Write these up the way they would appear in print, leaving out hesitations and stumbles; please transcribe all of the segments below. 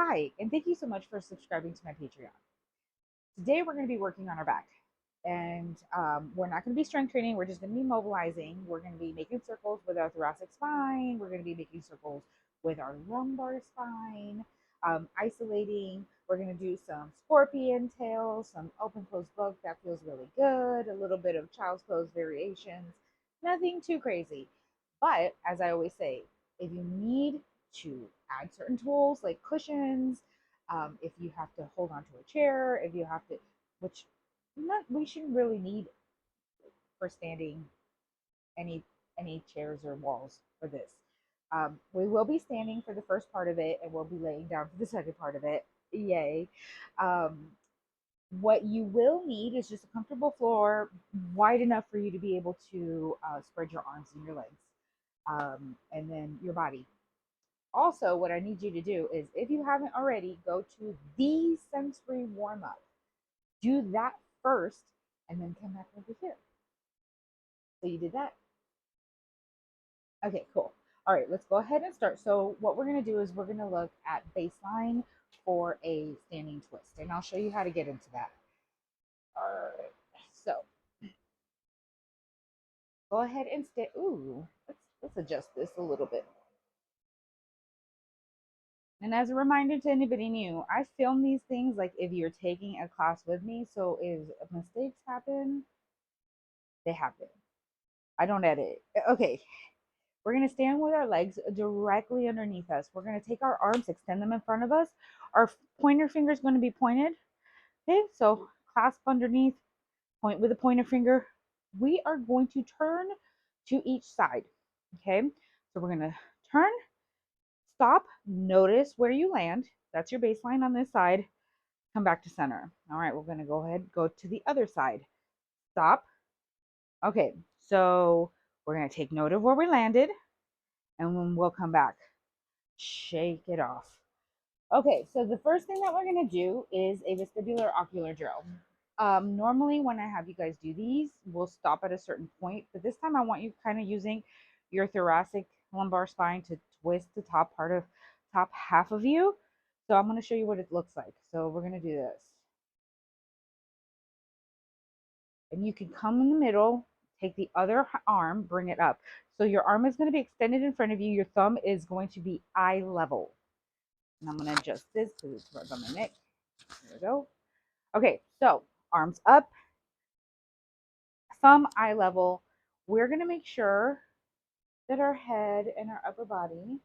Hi, and thank you so much for subscribing to my Patreon. Today we're going to be working on our back, and we're not going to be strength training. We're just going to be mobilizing. We're going to be making circles with our thoracic spine. We're going to be making circles with our lumbar spine, isolating. We're going to do some scorpion tail, some open close book. That feels really good. A little bit of child's pose variations. Nothing too crazy. But as I always say, if you need to add certain tools like cushions, if you have to hold onto a chair, if you have to, which not we shouldn't really need for standing any any chairs or walls for this. We will be standing for the first part of it, and we'll be laying down for the second part of it. Yay! Um, what you will need is just a comfortable floor, wide enough for you to be able to spread your arms and your legs, and then your body. Also, what I need you to do is, if you haven't already, go to the sensory warm up. Do that first, and then come back over here. So you did that. Okay, cool. All right, let's go ahead and start. So what we're going to do is we're going to look at baseline for a standing twist, and I'll show you how to get into that. All right, so go ahead and stay. Ooh, let's adjust this a little bit. And as a reminder to anybody new, I film these things like if you're taking a class with me. So if mistakes happen, they happen. I don't edit. Okay, we're going to stand with our legs directly underneath us. We're going to take our arms, extend them in front of us. Our pointer finger is going to be pointed. Okay, so clasp underneath, point with the pointer finger. We are going to turn to each side. Okay, so we're going to turn, stop, notice where you land. That's your baseline on this side. Come back to center. All right, we're going to go ahead, go to the other side. Stop. Okay, so we're going to take note of where we landed, and then we'll come back. Shake it off. Okay, so the first thing that we're going to do is a vestibular ocular drill. Normally, when I have you guys do these, we'll stop at a certain point, but this time I want you kind of using your thoracic lumbar spine to twist the top half of you. So I'm going to show you what it looks like. So we're going to do this. And you can come in the middle, take the other arm, bring it up. So your arm is going to be extended in front of you. Your thumb is going to be eye level. And I'm going to adjust this because it's right on my neck. There we go. Okay, so arms up, thumb eye level. We're going to make sure that our head and our upper body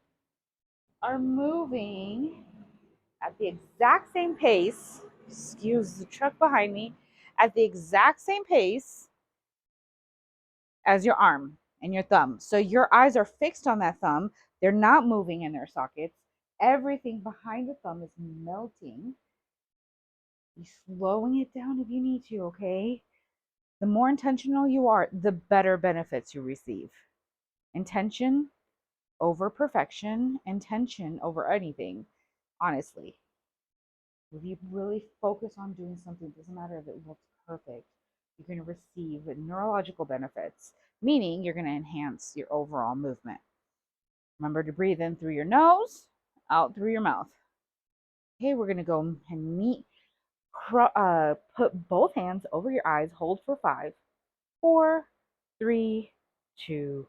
are moving at the exact same pace. Excuse the truck behind me. At the exact same pace as your arm and your thumb. So your eyes are fixed on that thumb. They're not moving in their sockets. Everything behind the thumb is melting. You're slowing it down if you need to, okay? The more intentional you are, the better benefits you receive. Intention over perfection, intention over anything, honestly. If you really focus on doing something, it doesn't matter if it looks perfect, you're going to receive neurological benefits, meaning you're going to enhance your overall movement. Remember to breathe in through your nose, out through your mouth. Okay, we're going to go and put both hands over your eyes, hold for 5, 4, 3, 2,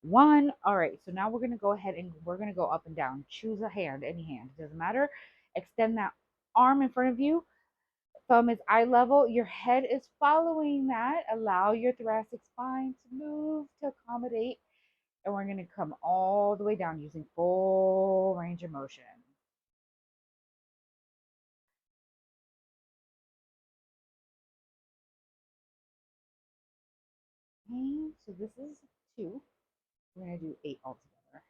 1. All right, so now we're going to go ahead and we're going to go up and down. Choose a hand, any hand, it doesn't matter. Extend that arm in front of you. Thumb is eye level. Your head is following that. Allow your thoracic spine to move to accommodate. And we're going to come all the way down using full range of motion. Okay, so this is 2. We're going to do 8 altogether.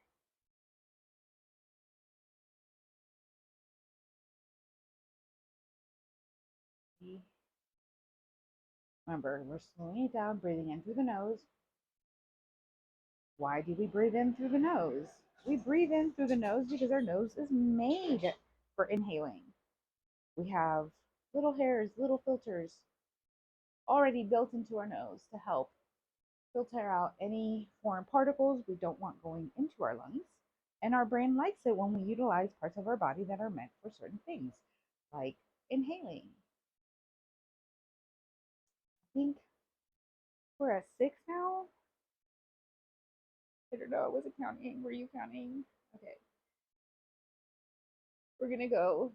Remember, we're slowing it down, breathing in through the nose. Why do we breathe in through the nose? We breathe in through the nose because our nose is made for inhaling. We have little hairs, little filters already built into our nose to help filter out any foreign particles we don't want going into our lungs. And our brain likes it when we utilize parts of our body that are meant for certain things, like inhaling. I think we're at 6 now. I don't know. I wasn't counting. Were you counting? Okay. We're going to go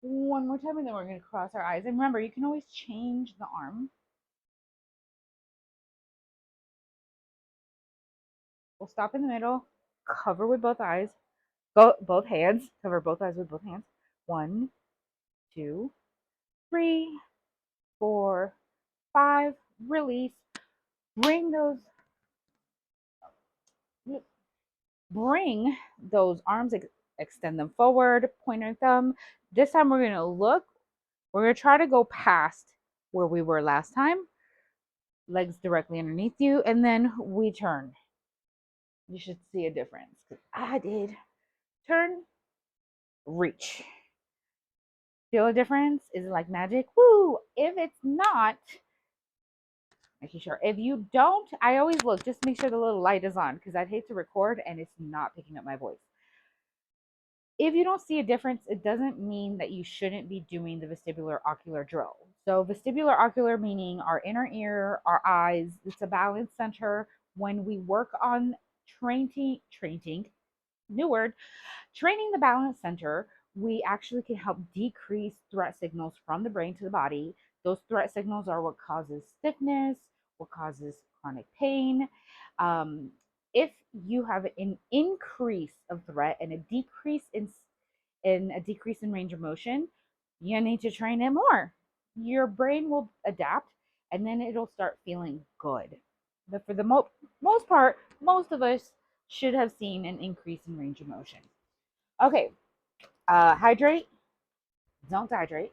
one more time and then we're going to cross our eyes. And remember, you can always change the arm. We'll stop in the middle, cover with both eyes, go both hands, cover both eyes with both hands. 1, 2, 3, 4, 5. Release. Bring those bring those arms, extend them forward, pointer thumb. This time we're going to look, we're going to try to go past where we were last time, legs directly underneath you, and then we turn. You should see a difference, because I did. Turn, reach. Feel a difference? Is it like magic? Woo! If it's not, making sure. If you don't, I always look, just make sure the little light is on, because I'd hate to record and it's not picking up my voice. If you don't see a difference, it doesn't mean that you shouldn't be doing the vestibular ocular drill. So vestibular ocular meaning our inner ear, our eyes, it's a balance center. When we work on training, new word, training the balance center, we actually can help decrease threat signals from the brain to the body. Those threat signals are what causes stiffness, what causes chronic pain. If you have an increase of threat and a decrease in range of motion, you need to train it more. Your brain will adapt, and then it'll start feeling good. But for the most part, most of us should have seen an increase in range of motion. Okay, hydrate, don't dehydrate.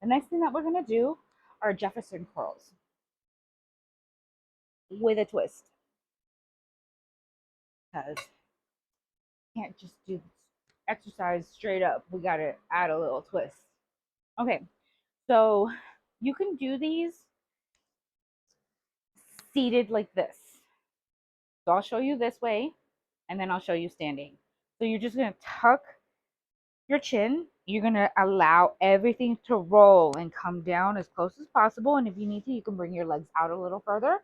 The next thing that we're gonna do are Jefferson curls with a twist, because can't just do exercise straight up. We gotta add a little twist. Okay, so you can do these seated like this. So I'll show you this way, and then I'll show you standing. So you're just gonna tuck your chin. You're gonna allow everything to roll and come down as close as possible. And if you need to, you can bring your legs out a little further.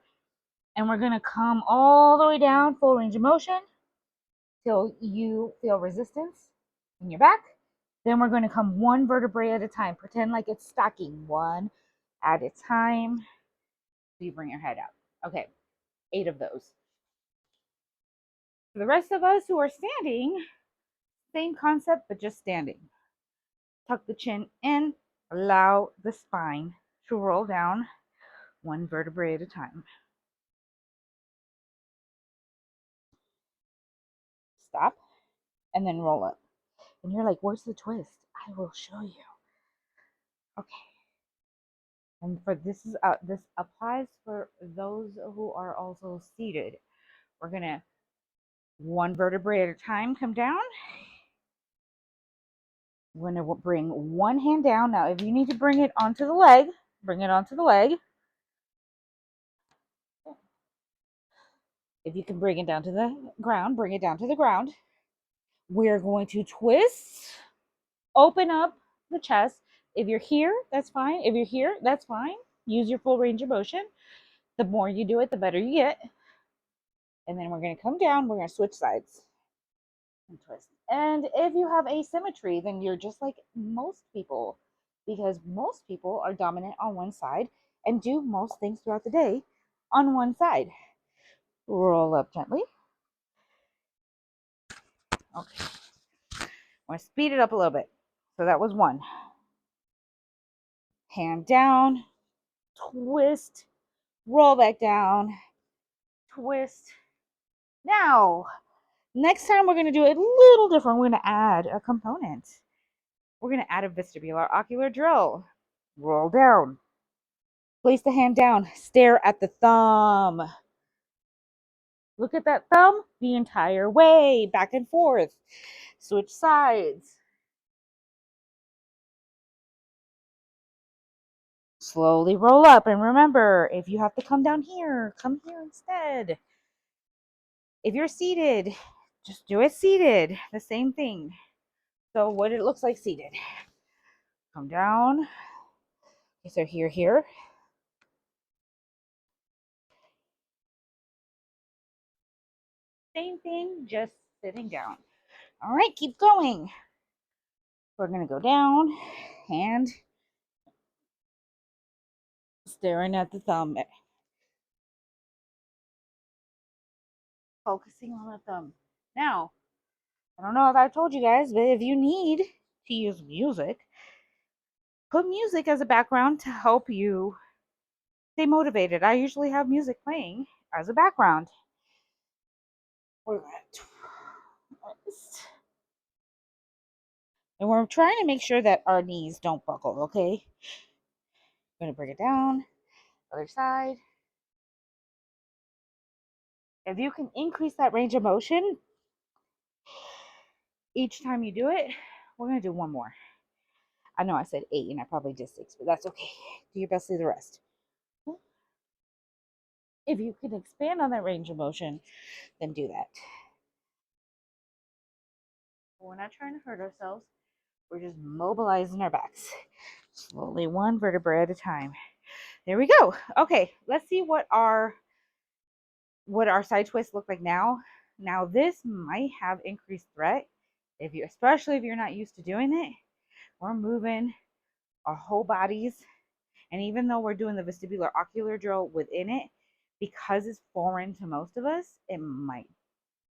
And we're gonna come all the way down, full range of motion, till you feel resistance in your back. Then we're going to come one vertebrae at a time. Pretend like it's stacking one at a time. So you bring your head up. Okay, 8 of those. For the rest of us who are standing, same concept, but just standing. Tuck the chin in, allow the spine to roll down one vertebrae at a time. Stop, and then roll up. And you're like, where's the twist? I will show you. Okay. And for this applies for those who are also seated. We're gonna one vertebrae at a time come down. We're gonna bring one hand down. Now, if you need to bring it onto the leg, bring it onto the leg. If you can bring it down to the ground, bring it down to the ground. We're going to twist, open up the chest. If you're here, that's fine. If you're here, that's fine. Use your full range of motion. The more you do it, the better you get. And then we're going to come down. We're going to switch sides and twist. And if you have asymmetry, then you're just like most people, because most people are dominant on one side and do most things throughout the day on one side. Roll up gently. Okay. I'm going to speed it up a little bit. So that was one. Hand down, twist, roll back down, twist. Now, next time we're going to do it a little different. We're going to add a component. We're going to add a vestibular ocular drill. Roll down. Place the hand down. Stare at the thumb. Look at that thumb the entire way, back and forth. Switch sides. Slowly roll up. And remember, if you have to come down here, come here instead. If you're seated, just do it seated. The same thing. So what it looks like seated. Come down. Okay, so here. Same thing, just sitting down. All right, keep going. We're going to go down and staring at the thumb. Focusing on the thumb. Now, I don't know if I've told you guys, but if you need to use music, put music as a background to help you stay motivated. I usually have music playing as a background. We're going to twist. And we're trying to make sure that our knees don't buckle, okay? I'm going to bring it down. Other side. If you can increase that range of motion each time you do it, we're going to do one more. I know I said 8 and I probably did 6, but that's okay. Do your best to do the rest. If you can expand on that range of motion, then do that. We're not trying to hurt ourselves. We're just mobilizing our backs. Slowly, one vertebrae at a time. There we go. Okay, let's see what our side twists look like now. Now this might have increased threat especially if you're not used to doing it. We're moving our whole bodies, and even though we're doing the vestibular ocular drill within it, because it's foreign to most of us, it might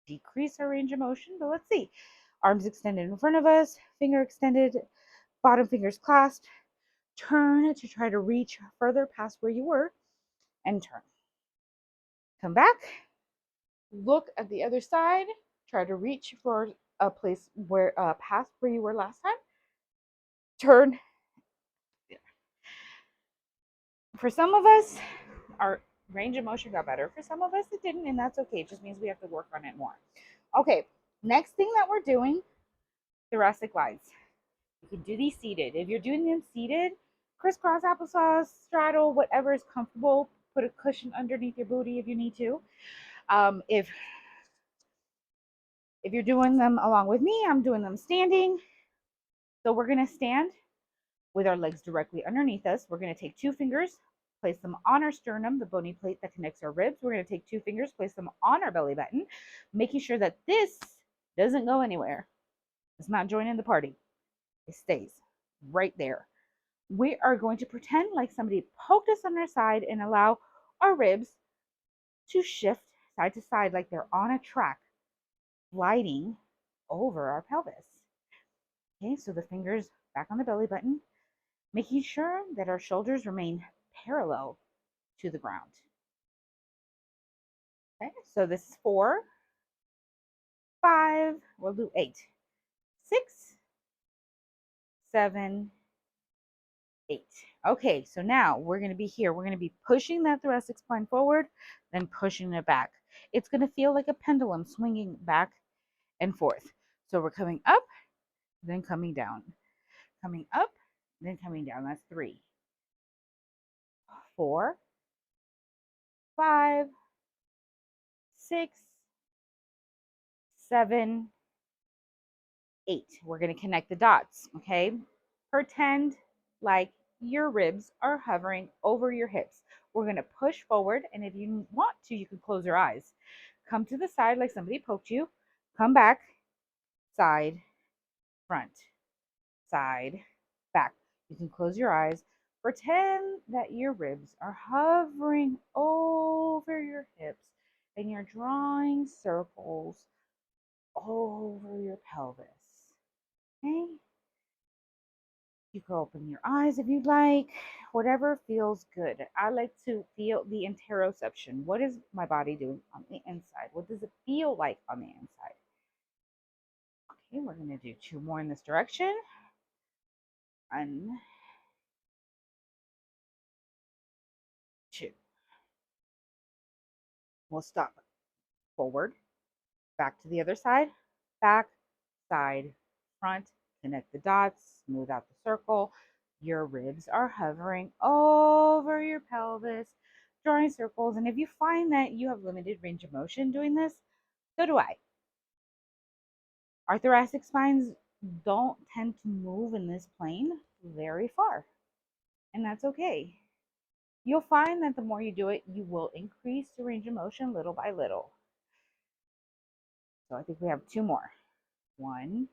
decrease our range of motion. But let's see. Arms extended in front of us, finger extended, bottom fingers clasped. Turn to try to reach further past where you were, and turn. Come back. Look at the other side. Try to reach for a place where past where you were last time. Turn. For some of us, our range of motion got better. For some of us, it didn't, and that's okay. It just means we have to work on it more. Okay, next thing that we're doing, thoracic glides. You can do these seated. If you're doing them seated, crisscross applesauce, straddle, whatever is comfortable. Put a cushion underneath your booty if you need to. If you're doing them along with me, I'm doing them standing. So we're going to stand with our legs directly underneath us. We're going to take 2 fingers, place them on our sternum, the bony plate that connects our ribs. We're going to take 2 fingers, place them on our belly button, making sure that this doesn't go anywhere. It's not joining the party. It stays right there. We are going to pretend like somebody poked us on our side and allow our ribs to shift side to side like they're on a track, gliding over our pelvis. Okay, so the fingers back on the belly button, making sure that our shoulders remain parallel to the ground. Okay, so this is 4, 5, we'll do 8, 6, 7, 8. Okay, so now we're going to be here. We're going to be pushing that thoracic spine forward, then pushing it back. It's going to feel like a pendulum swinging back and forth. So we're coming up, then coming down. Coming up, then coming down. That's 3, 4, 5, 6, 7, 8. We're going to connect the dots, okay? Pretend like your ribs are hovering over your hips. We're going to push forward, and if you want to, you can close your eyes. Come to the side like somebody poked you. Come back, side, front, side, back. You can close your eyes. Pretend that your ribs are hovering over your hips and you're drawing circles over your pelvis. Okay? You can open your eyes if you'd like, whatever feels good. I like to feel the interoception. What is my body doing on the inside? What does it feel like on the inside? Okay, we're going to do 2 more in this direction. 1, 2. We'll stop. Forward, back to the other side, back, side, front, connect the dots, smooth out the circle. Your ribs are hovering over your pelvis, drawing circles. And if you find that you have limited range of motion doing this, So do I. Our thoracic spines don't tend to move in this plane very far, and that's okay. You'll find that the more you do it, you will increase the range of motion little by little. So I think we have two more. One,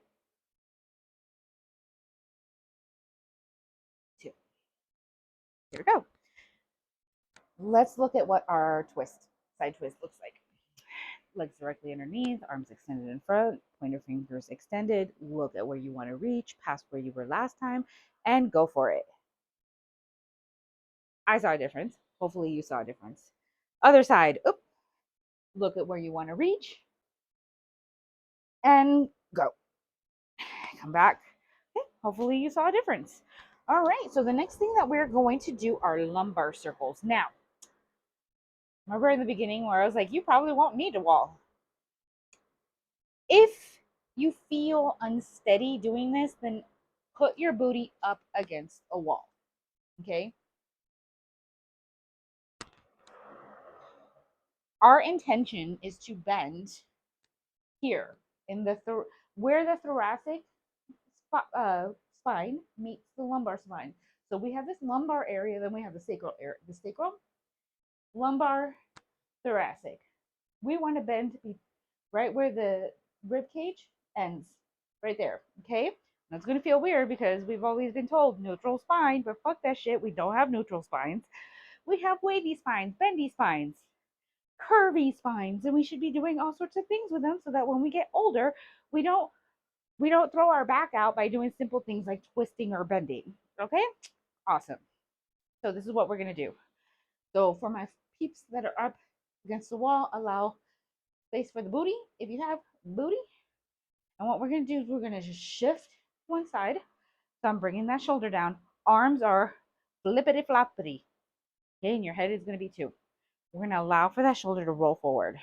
two. Here we go. Let's look at what our side twist looks like. Legs directly underneath, arms extended in front, pointer fingers extended. Look at where you want to reach, past where you were last time, and go for it. I saw a difference. Hopefully you saw a difference. Other side. Oop. Look at where you want to reach and go. Come back. Okay. Hopefully you saw a difference. All right. So the next thing that we're going to do are lumbar circles. Now, remember in the beginning where I was like, you probably won't need a wall. If you feel unsteady doing this, then put your booty up against a wall. Okay. Our intention is to bend here in the where the thoracic spine meets the lumbar spine. So we have this lumbar area, then we have the sacral area, the sacral, lumbar, thoracic. We want to bend right where the rib cage ends, right there. Okay. That's going to feel weird because we've always been told neutral spine, but fuck that shit. We don't have neutral spines. We have wavy spines, bendy spines, curvy spines, and we should be doing all sorts of things with them so that when we get older, we don't throw our back out by doing simple things like twisting or bending. Okay? Awesome. So this is what we're going to do. So for my peeps that are up against the wall, allow space for the booty if you have booty. And what we're going to do is we're going to just shift one side. So I'm bringing that shoulder down. Arms are flippity floppity. Okay, and your head is going to be too. We're going to allow for that shoulder to roll forward.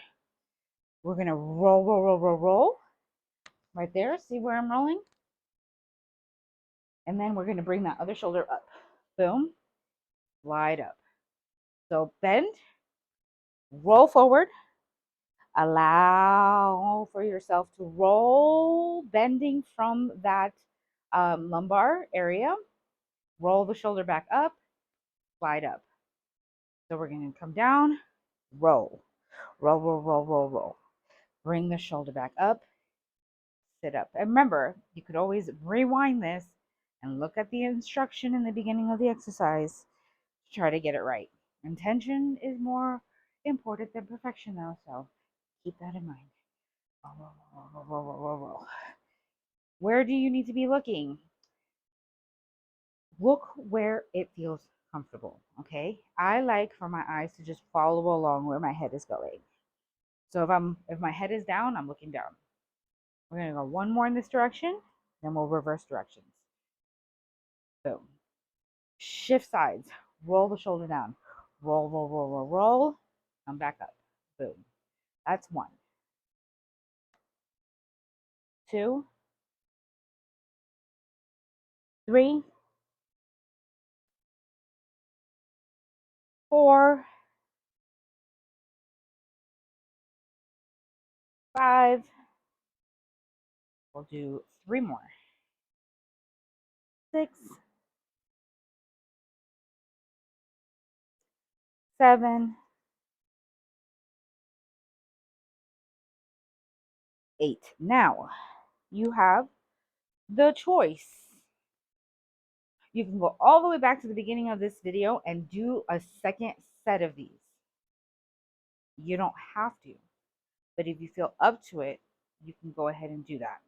We're going to roll, roll, roll, roll, roll. Right there. See where I'm rolling? And then we're going to bring that other shoulder up. Boom. Slide up. So bend, roll forward. Allow for yourself to roll, bending from that lumbar area. Roll the shoulder back up, slide up. So we're going to come down, roll, roll, roll, roll, roll, roll. Bring the shoulder back up, sit up. And remember, you could always rewind this and look at the instruction in the beginning of the exercise to try to get it right. Intention is more important than perfection, though, so keep that in mind. Roll, roll, roll, roll, roll, roll. Where do you need to be looking? Look where it feels comfortable, okay? I like for my eyes to just follow along where my head is going. So if my head is down, I'm looking down. We're gonna go one more in this direction, then we'll reverse directions. Boom. Shift sides. Roll the shoulder down. Roll, roll, roll, roll, roll. Come back up. Boom. That's one. Two. Three. Four. Five. We'll do three more. Six. Seven. Eight. Now you have the choice. You can go all the way back to the beginning of this video and do a second set of these. You don't have to, but if you feel up to it, you can go ahead and do that.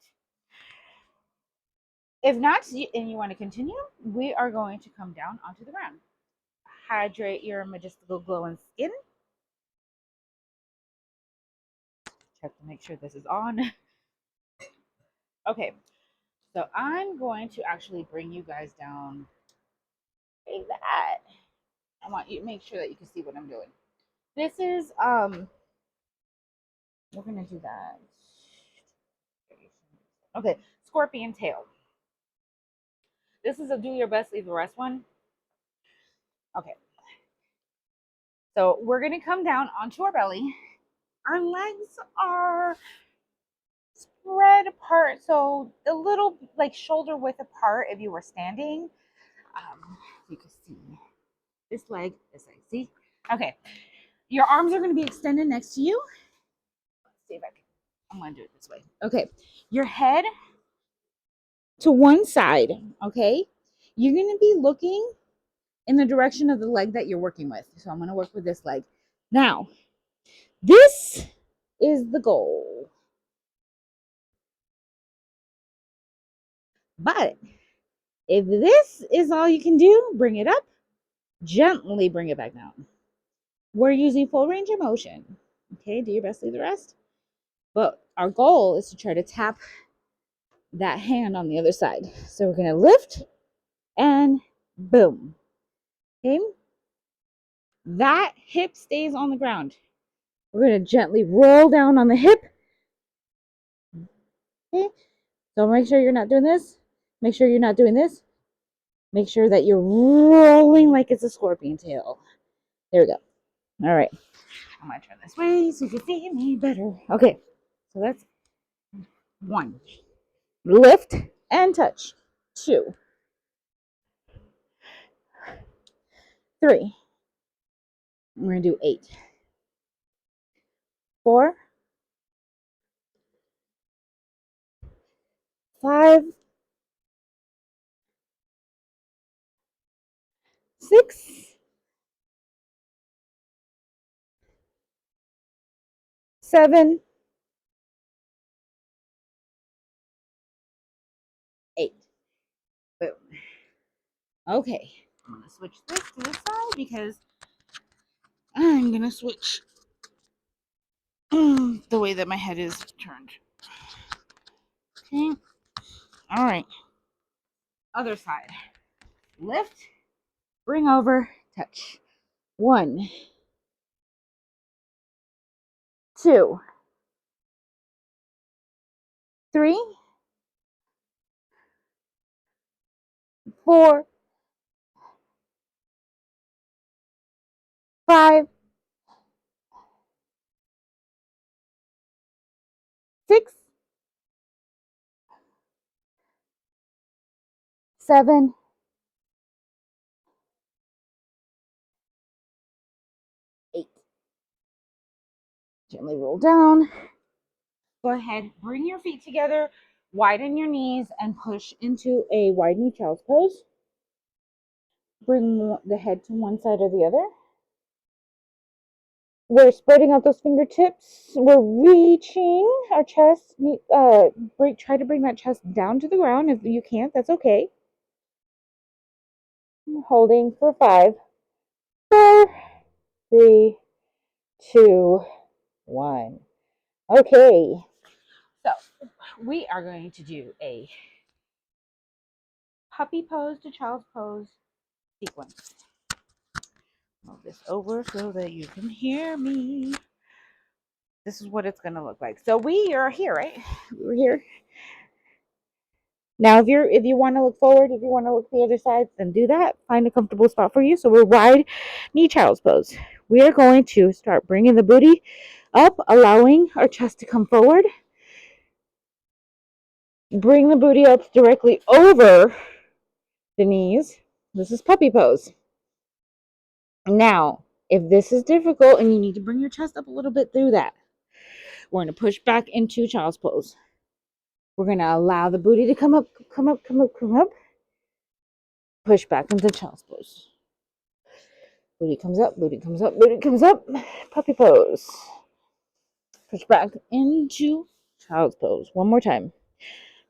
If not, and you want to continue, we are going to come down onto the ground. Hydrate your majestical glowing skin. Check to make sure this is on. Okay, so I'm going to actually bring you guys down like that. I want you to make sure that you can see what I'm doing. This is, we're going to do that. Okay, scorpion tail. This is a do your best, leave the rest one. Okay. So we're going to come down onto our belly Our legs are spread apart, so a little like shoulder width apart if you were standing. You can see this leg, see? Okay, your arms are going to be extended next to you. Let's see if I'm going to do it this way. Okay, your head to one side, okay? You're going to be looking in the direction of the leg that you're working with. So I'm going to work with this leg. Now, this is the goal. But if this is all you can do, bring it up, gently bring it back down. We're using full range of motion. Okay, do your best, leave the rest. But our goal is to try to tap that hand on the other side. So we're going to lift and boom. Okay, that hip stays on the ground. We're going to gently roll down on the hip. Okay, so make sure you're not doing this. Make sure you're not doing this. Make sure that you're rolling like it's a scorpion tail. There we go. All right. I'm going to turn this way so you can see me better. Okay, so that's 1. Lift and touch. 2. 3. We're going to do 8. 4. 5. 6. 7. 8. Boom. Okay. I'm going to switch this to this side because I'm going to switch the way that my head is turned. Okay. All right. Other side. Lift, bring over, touch. 1, 2, 3, 4, 5, 6, 7, 8. Gently roll down. Go ahead, bring your feet together, widen your knees, and push into a wide knee child's pose. Bring the head to one side or the other. We're spreading out those fingertips. We're reaching our chest. Try to bring that chest down to the ground. If you can't, that's okay. Holding for 5, 4, 3, 2, 1. Okay. So we are going to do a puppy pose to child's pose sequence. Move this over so that you can hear me. This is what it's going to look like. So we are here, right? We're here. Now, if you want to look forward, if you want to look the other side, then do that. Find a comfortable spot for you. So we're wide knee child's pose. We are going to start bringing the booty up, allowing our chest to come forward. Bring the booty up directly over the knees. This is puppy pose. Now, if this is difficult and you need to bring your chest up a little bit through that, we're going to push back into child's pose. We're going to allow the booty to come up, come up, come up, come up. Push back into child's pose. Booty comes up, booty comes up, booty comes up. Puppy pose. Push back into child's pose. One more time.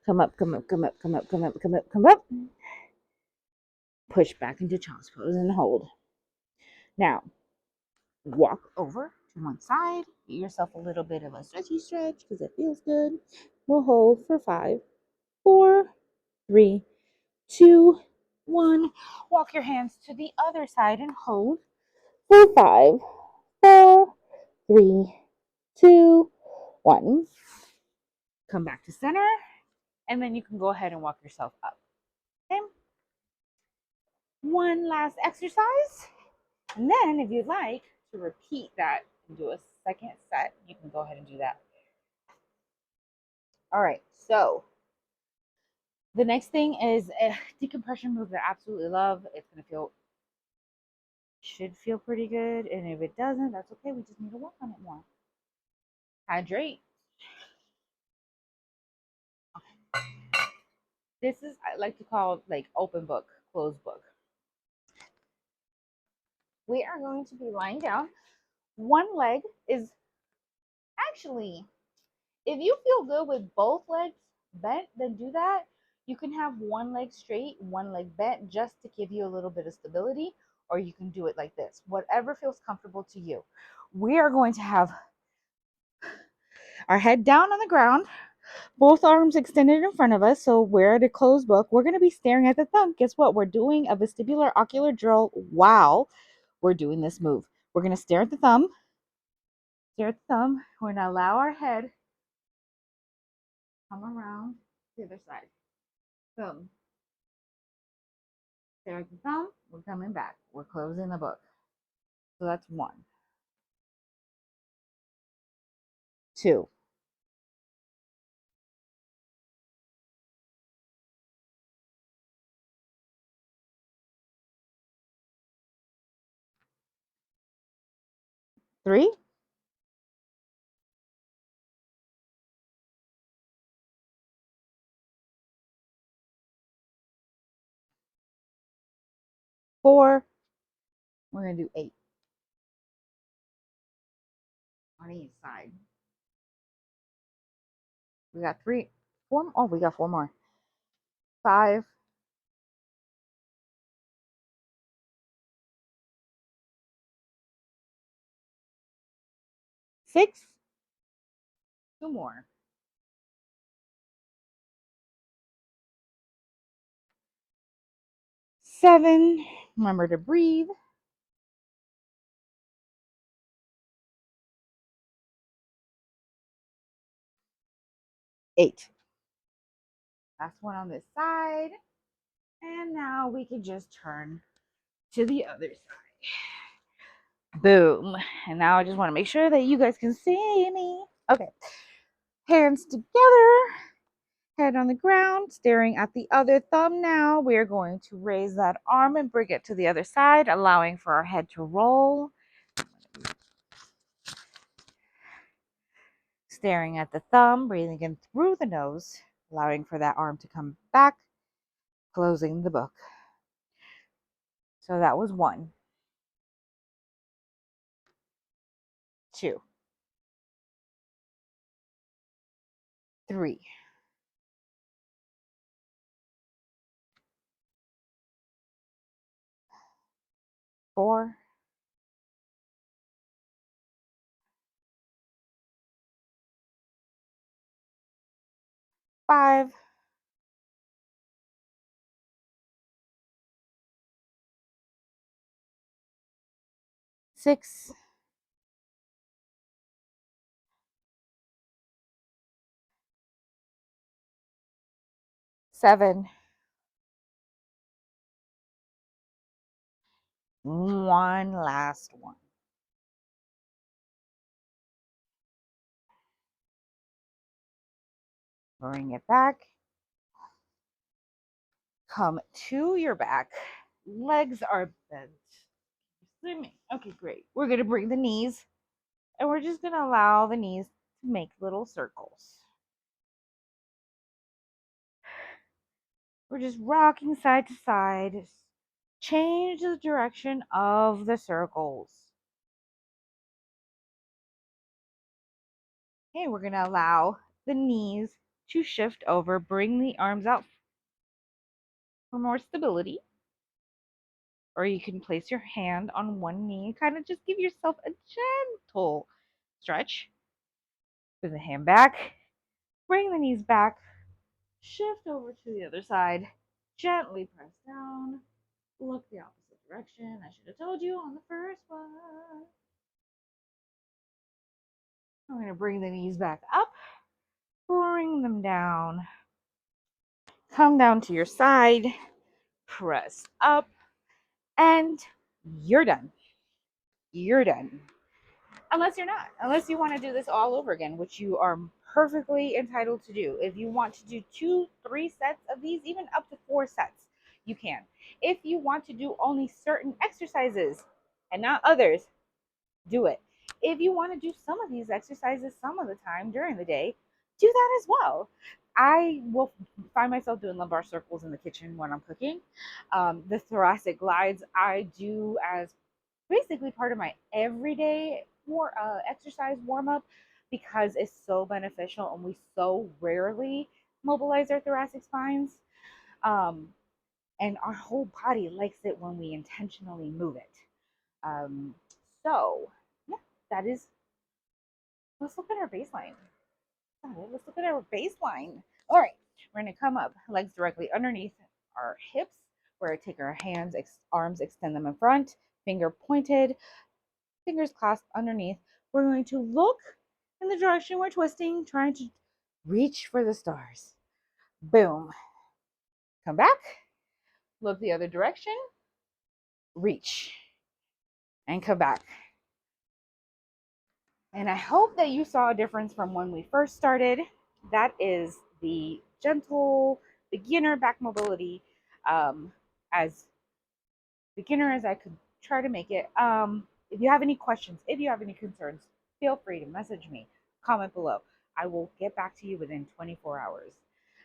Come up, come up, come up, come up, come up, come up, come up. Push back into child's pose and hold. Now, walk over to one side. Get yourself a little bit of a stretchy stretch because it feels good. We'll hold for 5, 4, 3, 2, 1. Walk your hands to the other side and hold for 5, 4, 3, 2, 1. Come back to center, and then you can go ahead and walk yourself up. Okay? One last exercise, and then if you'd like to repeat that and do a second set, you can go ahead and do that. All right, so the next thing is a decompression move that I absolutely love. It's gonna should feel pretty good, and if it doesn't, that's okay. We just need to work on it more. Hydrate. This is I like to call like open book, closed book. We are going to be lying down. One leg is actually, if you feel good with both legs bent, then do that. You can have one leg straight, one leg bent, just to give you a little bit of stability, or you can do it like this. Whatever feels comfortable to you. We are going to have our head down on the ground, both arms extended in front of us. So we're at a closed book. We're going to be staring at the thumb. Guess what? We're doing a vestibular ocular drill while we're doing this move. We're going to stare at the thumb. Stare at the thumb. We're going to allow our head come around to the other side. Boom. Stare at the thumb. We're coming back. We're closing the book. So that's 1, 2, 3, 4. We're going to do 8 on each side. We got 3, 4. Oh, we got 4 more. 5, 6. 2 more. 7. Remember to breathe. 8. Last one on this side. And now we can just turn to the other side. Boom. And now I just want to make sure that you guys can see me. Okay. Hands together. Head on the ground, staring at the other thumb now. We're going to raise that arm and bring it to the other side, allowing for our head to roll. Staring at the thumb, breathing in through the nose, allowing for that arm to come back, closing the book. So that was 1, 2, 3, 4, 5, 6, 7, 1 last one. Bring it back. Come to your back. Legs are bent. Okay, great. We're going to bring the knees, and we're just going to allow the knees to make little circles. We're just rocking side to side. Change the direction of the circles. Okay, we're going to allow the knees to shift over. Bring the arms out for more stability. Or you can place your hand on one knee. Kind of just give yourself a gentle stretch. Bring the hand back. Bring the knees back. Shift over to the other side. Gently press down. Look the opposite direction. I should have told you on the first one. I'm going to bring the knees back up. Bring them down. Come down to your side. Press up. And you're done. You're done. Unless you're not, unless you want to do this all over again, which you are perfectly entitled to do. If you want to do 2, 3 sets of these, even up to 4 sets, you can. If you want to do only certain exercises and not others, do it. If you want to do some of these exercises some of the time during the day, do that as well. I will find myself doing lumbar circles in the kitchen when I'm cooking. The thoracic glides I do as basically part of my everyday exercise warm up because it's so beneficial and we so rarely mobilize our thoracic spines. Um, and our whole body likes it when we intentionally move it. Um, so, yeah, that is, let's look at our baseline. Let's look at our baseline. All right, we're going to come up, legs directly underneath our hips. We're going to take our hands, arms, extend them in front, finger pointed, fingers clasped underneath. We're going to look in the direction we're twisting, trying to reach for the stars. Boom. Come back, look the other direction, reach, and come back. And I hope that you saw a difference from when we first started. That is the gentle beginner back mobility, as beginner as I could try to make it. If you have any questions, if you have any concerns, feel free to message me, comment below. I will get back to you within 24 hours.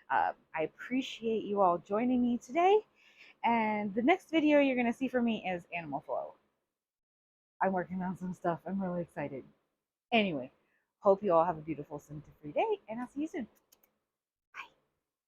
I appreciate you all joining me today. And the next video you're going to see from me is animal flow. I'm working on some stuff. I'm really excited. Anyway, hope you all have a beautiful symptom-free day, and I'll see you soon.